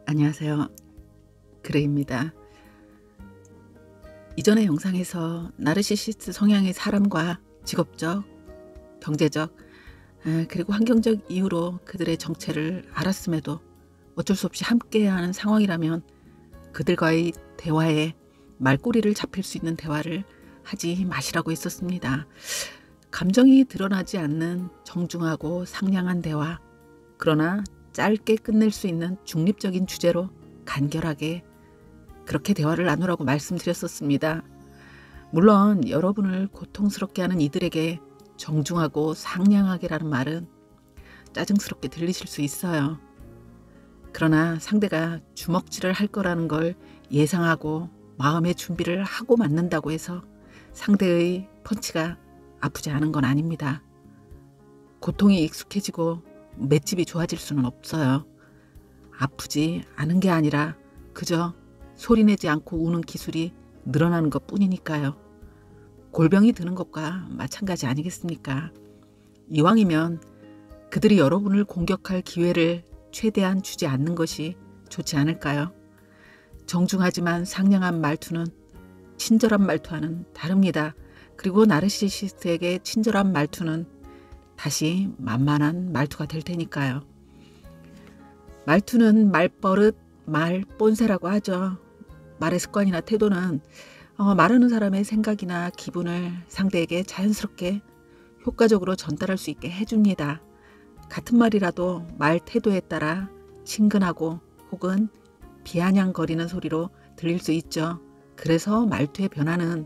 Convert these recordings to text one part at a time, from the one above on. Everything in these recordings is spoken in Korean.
안녕하세요. 그레입니다. 이전의 영상에서 나르시시스트 성향의 사람과 직업적, 경제적, 그리고 환경적 이유로 그들의 정체를 알았음에도 어쩔 수 없이 함께해야 하는 상황이라면 그들과의 대화에 말꼬리를 잡힐 수 있는 대화를 하지 마시라고 했었습니다. 감정이 드러나지 않는 정중하고 상냥한 대화, 그러나 짧게 끝낼 수 있는 중립적인 주제로 간결하게 그렇게 대화를 나누라고 말씀드렸었습니다. 물론 여러분을 고통스럽게 하는 이들에게 정중하고 상냥하게라는 말은 짜증스럽게 들리실 수 있어요. 그러나 상대가 주먹질을 할 거라는 걸 예상하고 마음의 준비를 하고 맞는다고 해서 상대의 펀치가 아프지 않은 건 아닙니다. 고통이 익숙해지고 맷집이 좋아질 수는 없어요. 아프지 않은 게 아니라 그저 소리내지 않고 우는 기술이 늘어나는 것 뿐이니까요. 골병이 드는 것과 마찬가지 아니겠습니까? 이왕이면 그들이 여러분을 공격할 기회를 최대한 주지 않는 것이 좋지 않을까요? 정중하지만 상냥한 말투는 친절한 말투와는 다릅니다. 그리고 나르시시스트에게 친절한 말투는 다시 만만한 말투가 될 테니까요. 말투는 말버릇, 말 본새라고 하죠. 말의 습관이나 태도는 말하는 사람의 생각이나 기분을 상대에게 자연스럽게 효과적으로 전달할 수 있게 해줍니다. 같은 말이라도 말 태도에 따라 친근하고 혹은 비아냥거리는 소리로 들릴 수 있죠. 그래서 말투의 변화는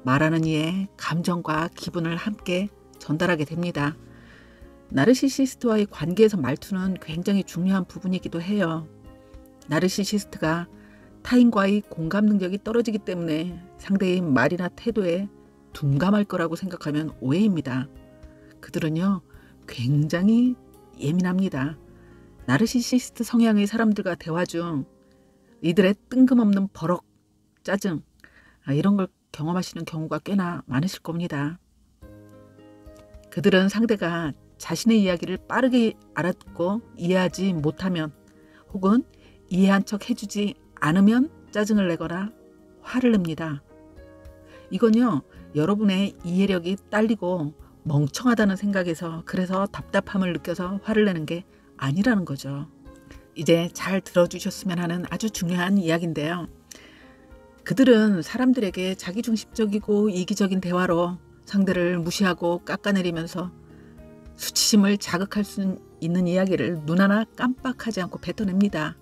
말하는 이의 감정과 기분을 함께 전달하게 됩니다. 나르시시스트와의 관계에서 말투는 굉장히 중요한 부분이기도 해요. 나르시시스트가 타인과의 공감 능력이 떨어지기 때문에 상대의 말이나 태도에 둔감할 거라고 생각하면 오해입니다. 그들은요, 굉장히 예민합니다. 나르시시스트 성향의 사람들과 대화 중 이들의 뜬금없는 버럭, 짜증, 이런 걸 경험하시는 경우가 꽤나 많으실 겁니다. 그들은 상대가 자신의 이야기를 빠르게 알아듣고 이해하지 못하면 혹은 이해한 척 해주지 않으면 짜증을 내거나 화를 냅니다. 이건요, 여러분의 이해력이 딸리고 멍청하다는 생각에서 그래서 답답함을 느껴서 화를 내는 게 아니라는 거죠. 이제 잘 들어주셨으면 하는 아주 중요한 이야기인데요. 그들은 사람들에게 자기중심적이고 이기적인 대화로 상대를 무시하고 깎아내리면서 수치심을 자극할 수 있는 이야기를 눈 하나 깜빡하지 않고 뱉어냅니다.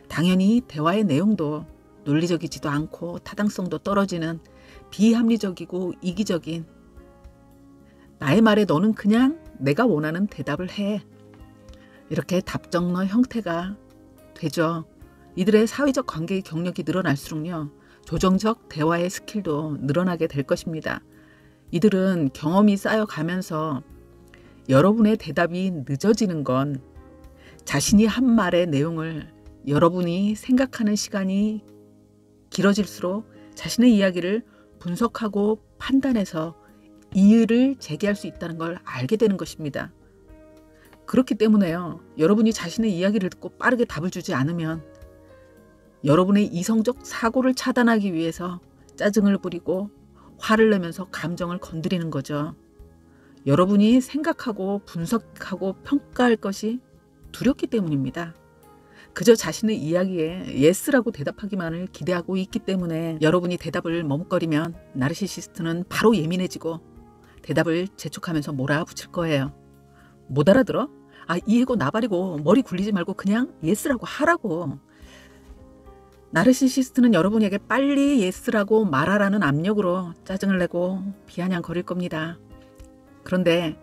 당연히 대화의 내용도 논리적이지도 않고 타당성도 떨어지는 비합리적이고 이기적인 나의 말에 너는 그냥 내가 원하는 대답을 해. 이렇게 답정너 형태가 되죠. 이들의 사회적 관계의 경력이 늘어날수록요. 조정적 대화의 스킬도 늘어나게 될 것입니다. 이들은 경험이 쌓여가면서 여러분의 대답이 늦어지는 건 자신이 한 말의 내용을 여러분이 생각하는 시간이 길어질수록 자신의 이야기를 분석하고 판단해서 이의를 제기할 수 있다는 걸 알게 되는 것입니다. 그렇기 때문에요. 여러분이 자신의 이야기를 듣고 빠르게 답을 주지 않으면 여러분의 이성적 사고를 차단하기 위해서 짜증을 부리고 화를 내면서 감정을 건드리는 거죠. 여러분이 생각하고 분석하고 평가할 것이 두렵기 때문입니다. 그저 자신의 이야기에 예스라고 대답하기만을 기대하고 있기 때문에 여러분이 대답을 머뭇거리면 나르시시스트는 바로 예민해지고 대답을 재촉하면서 몰아붙일 거예요. 못 알아들어? 이해고 나발이고 머리 굴리지 말고 그냥 예스라고 하라고. 나르시시스트는 여러분에게 빨리 예스라고 말하라는 압력으로 짜증을 내고 비아냥거릴 겁니다. 그런데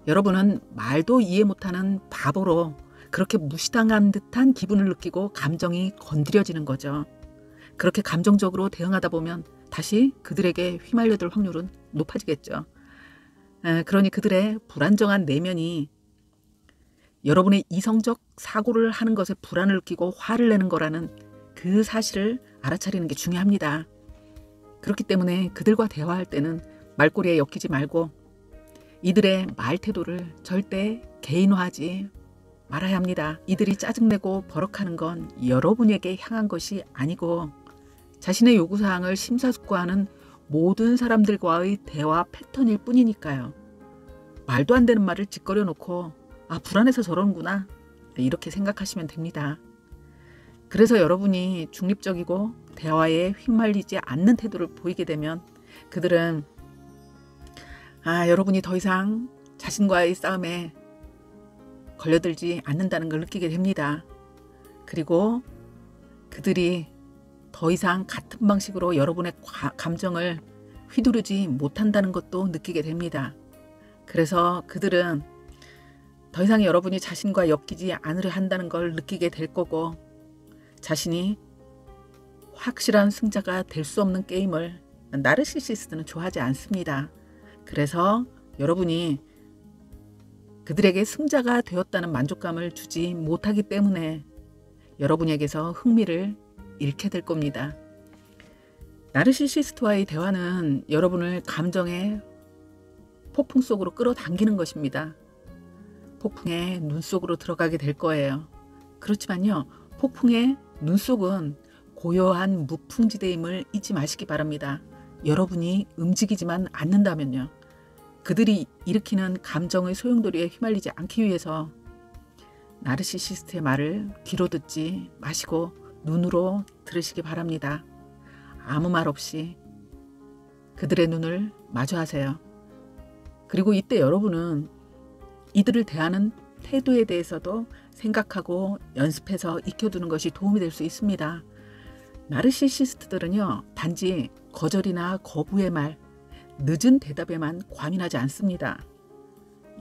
여러분은 말도 이해 못하는 바보로 그렇게 무시당한 듯한 기분을 느끼고 감정이 건드려지는 거죠. 그렇게 감정적으로 대응하다 보면 다시 그들에게 휘말려들 확률은 높아지겠죠. 그러니 그들의 불안정한 내면이 여러분의 이성적 사고를 하는 것에 불안을 느끼고 화를 내는 거라는 그 사실을 알아차리는 게 중요합니다. 그렇기 때문에 그들과 대화할 때는 말꼬리에 엮이지 말고 이들의 말 태도를 절대 개인화하지 말아야 합니다. 이들이 짜증내고 버럭하는 건 여러분에게 향한 것이 아니고 자신의 요구사항을 심사숙고하는 모든 사람들과의 대화 패턴일 뿐이니까요. 말도 안 되는 말을 짓거려 놓고 불안해서 저러는구나 이렇게 생각하시면 됩니다. 그래서 여러분이 중립적이고 대화에 휘말리지 않는 태도를 보이게 되면 그들은 여러분이 더 이상 자신과의 싸움에 걸려들지 않는다는 걸 느끼게 됩니다. 그리고 그들이 더 이상 같은 방식으로 여러분의 감정을 휘두르지 못한다는 것도 느끼게 됩니다. 그래서 그들은 더 이상 여러분이 자신과 엮이지 않으려 한다는 걸 느끼게 될 거고 자신이 확실한 승자가 될 수 없는 게임을 나르시시스트는 좋아하지 않습니다. 그래서 여러분이 그들에게 승자가 되었다는 만족감을 주지 못하기 때문에 여러분에게서 흥미를 잃게 될 겁니다. 나르시시스트와의 대화는 여러분을 감정의 폭풍 속으로 끌어당기는 것입니다. 폭풍의 눈 속으로 들어가게 될 거예요. 그렇지만요, 폭풍의 눈 속은 고요한 무풍지대임을 잊지 마시기 바랍니다. 여러분이 움직이지만 않는다면요. 그들이 일으키는 감정의 소용돌이에 휘말리지 않기 위해서 나르시시스트의 말을 귀로 듣지 마시고 눈으로 들으시기 바랍니다. 아무 말 없이 그들의 눈을 마주하세요. 그리고 이때 여러분은 이들을 대하는 태도에 대해서도 생각하고 연습해서 익혀두는 것이 도움이 될 수 있습니다. 나르시시스트들은요, 단지 거절이나 거부의 말, 늦은 대답에만 과민하지 않습니다.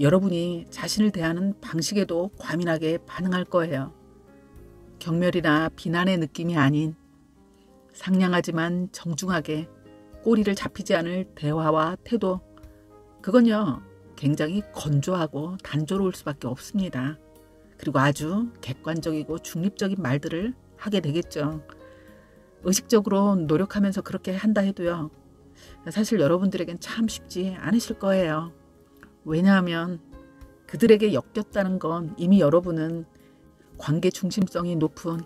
여러분이 자신을 대하는 방식에도 과민하게 반응할 거예요. 경멸이나 비난의 느낌이 아닌 상냥하지만 정중하게 꼬리를 잡히지 않을 대화와 태도, 그건요 굉장히 건조하고 단조로울 수밖에 없습니다. 그리고 아주 객관적이고 중립적인 말들을 하게 되겠죠. 의식적으로 노력하면서 그렇게 한다 해도요, 사실 여러분들에겐 참 쉽지 않으실 거예요. 왜냐하면 그들에게 엮였다는 건 이미 여러분은 관계 중심성이 높은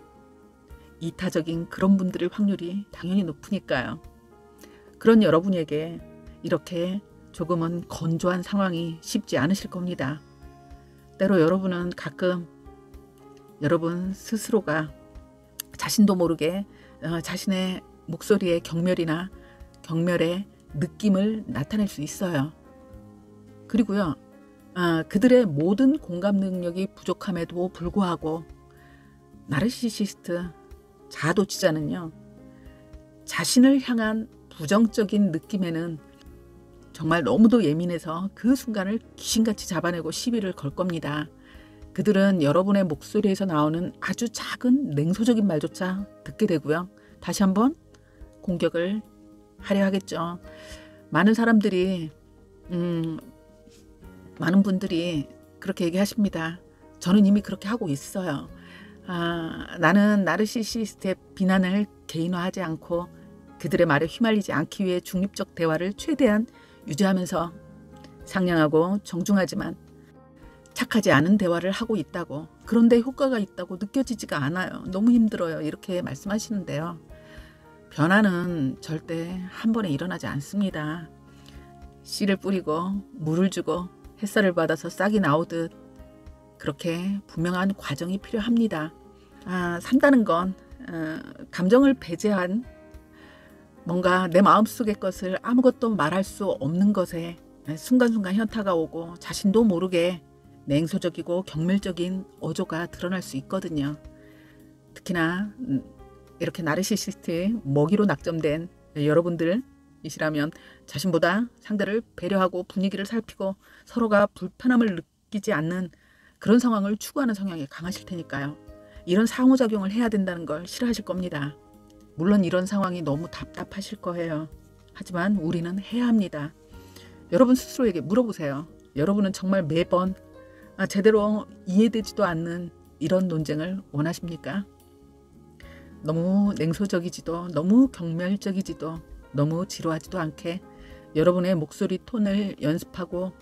이타적인 그런 분들의 확률이 당연히 높으니까요. 그런 여러분에게 이렇게 조금은 건조한 상황이 쉽지 않으실 겁니다. 때로 여러분은 가끔 여러분 스스로가 자신도 모르게 자신의 목소리의 경멸이나 경멸의 느낌을 나타낼 수 있어요. 그리고요, 그들의 모든 공감 능력이 부족함에도 불구하고 나르시시스트 자아도취자는요, 자신을 향한 부정적인 느낌에는 정말 너무도 예민해서 그 순간을 귀신같이 잡아내고 시비를 걸 겁니다. 그들은 여러분의 목소리에서 나오는 아주 작은 냉소적인 말조차 듣게 되고요, 다시 한번 공격을 하려 하겠죠. 많은 사람들이 많은 분들이 그렇게 얘기하십니다. 저는 이미 그렇게 하고 있어요. 나는 나르시시스트의 비난을 개인화하지 않고 그들의 말에 휘말리지 않기 위해 중립적 대화를 최대한 유지하면서 상냥하고 정중하지만 착하지 않은 대화를 하고 있다고, 그런데 효과가 있다고 느껴지지가 않아요. 너무 힘들어요. 이렇게 말씀하시는데요. 변화는 절대 한 번에 일어나지 않습니다. 씨를 뿌리고 물을 주고 햇살을 받아서 싹이 나오듯 그렇게 분명한 과정이 필요합니다. 산다는 건 감정을 배제한 뭔가 내 마음속의 것을 아무것도 말할 수 없는 것에 순간순간 현타가 오고 자신도 모르게 냉소적이고 경멸적인 어조가 드러날 수 있거든요. 특히나 이렇게 나르시시스트의 먹이로 낙점된 여러분들이시라면 자신보다 상대를 배려하고 분위기를 살피고 서로가 불편함을 느끼지 않는 그런 상황을 추구하는 성향이 강하실 테니까요. 이런 상호작용을 해야 된다는 걸 싫어하실 겁니다. 물론 이런 상황이 너무 답답하실 거예요. 하지만 우리는 해야 합니다. 여러분 스스로에게 물어보세요. 여러분은 정말 매번 제대로 이해되지도 않는 이런 논쟁을 원하십니까? 너무 냉소적이지도 너무 경멸적이지도 너무 지루하지도 않게 여러분의 목소리 톤을 연습하고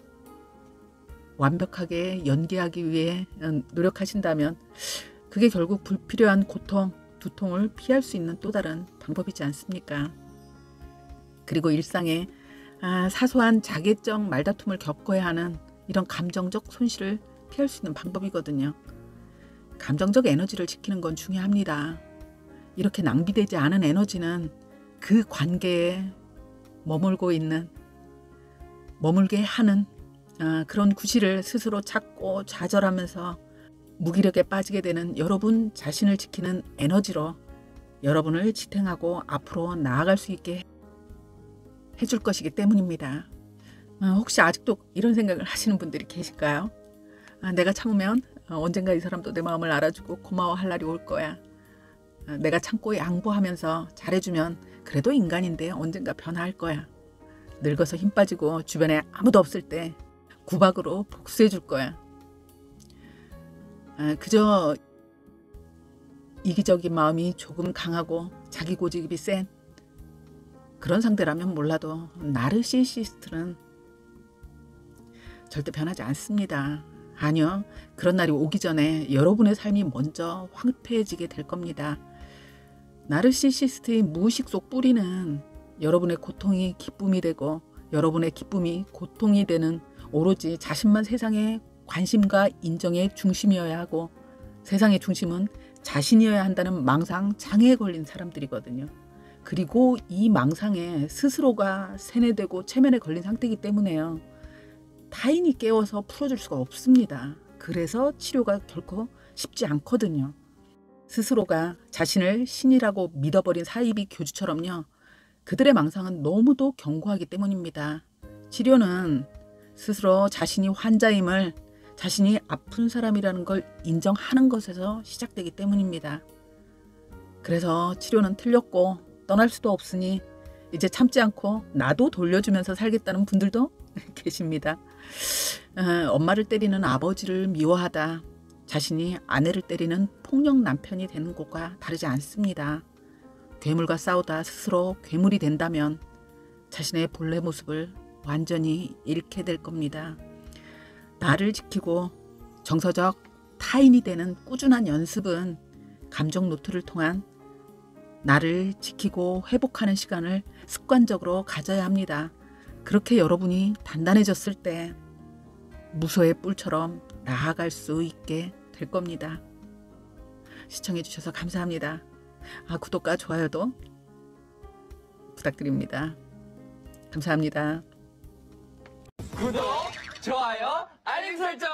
완벽하게 연기하기 위해 노력하신다면 그게 결국 불필요한 고통, 두통을 피할 수 있는 또 다른 방법이지 않습니까? 그리고 일상에 사소한 자괴적 말다툼을 겪어야 하는 이런 감정적 손실을 피할 수 있는 방법이거든요. 감정적 에너지를 지키는 건 중요합니다. 이렇게 낭비되지 않은 에너지는 그 관계에 머물게 하는 그런 구실을 스스로 찾고 좌절하면서 무기력에 빠지게 되는 여러분 자신을 지키는 에너지로 여러분을 지탱하고 앞으로 나아갈 수 있게 해줄 것이기 때문입니다. 혹시 아직도 이런 생각을 하시는 분들이 계실까요? 내가 참으면 언젠가 이 사람도 내 마음을 알아주고 고마워할 날이 올 거야. 내가 참고 양보하면서 잘해주면 그래도 인간인데 언젠가 변화할 거야. 늙어서 힘 빠지고 주변에 아무도 없을 때 구박으로 복수해 줄 거야. 그저 이기적인 마음이 조금 강하고 자기 고집이 센 그런 상대라면 몰라도 나르시시스트는 절대 변하지 않습니다. 아니요. 그런 날이 오기 전에 여러분의 삶이 먼저 황폐해지게 될 겁니다. 나르시시스트의 무의식 속 뿌리는 여러분의 고통이 기쁨이 되고 여러분의 기쁨이 고통이 되는 오로지 자신만 세상의 관심과 인정의 중심이어야 하고 세상의 중심은 자신이어야 한다는 망상 장애에 걸린 사람들이거든요. 그리고 이 망상에 스스로가 세뇌되고 체면에 걸린 상태이기 때문에요. 타인이 깨워서 풀어줄 수가 없습니다. 그래서 치료가 결코 쉽지 않거든요. 스스로가 자신을 신이라고 믿어버린 사이비 교주처럼요. 그들의 망상은 너무도 견고하기 때문입니다. 치료는 스스로 자신이 환자임을, 자신이 아픈 사람이라는 걸 인정하는 것에서 시작되기 때문입니다. 그래서 치료는 틀렸고 떠날 수도 없으니 이제 참지 않고 나도 돌려주면서 살겠다는 분들도 계십니다. 엄마를 때리는 아버지를 미워하다 자신이 아내를 때리는 폭력 남편이 되는 것과 다르지 않습니다. 괴물과 싸우다 스스로 괴물이 된다면 자신의 본래 모습을 완전히 잃게 될 겁니다. 나를 지키고 정서적 타인이 되는 꾸준한 연습은 감정 노트를 통한 나를 지키고 회복하는 시간을 습관적으로 가져야 합니다. 그렇게 여러분이 단단해졌을 때 무소의 뿔처럼 나아갈 수 있게 될 겁니다. 시청해 주셔서 감사합니다. 구독과 좋아요도 부탁드립니다. 감사합니다. 구독, 좋아요, 알림 설정.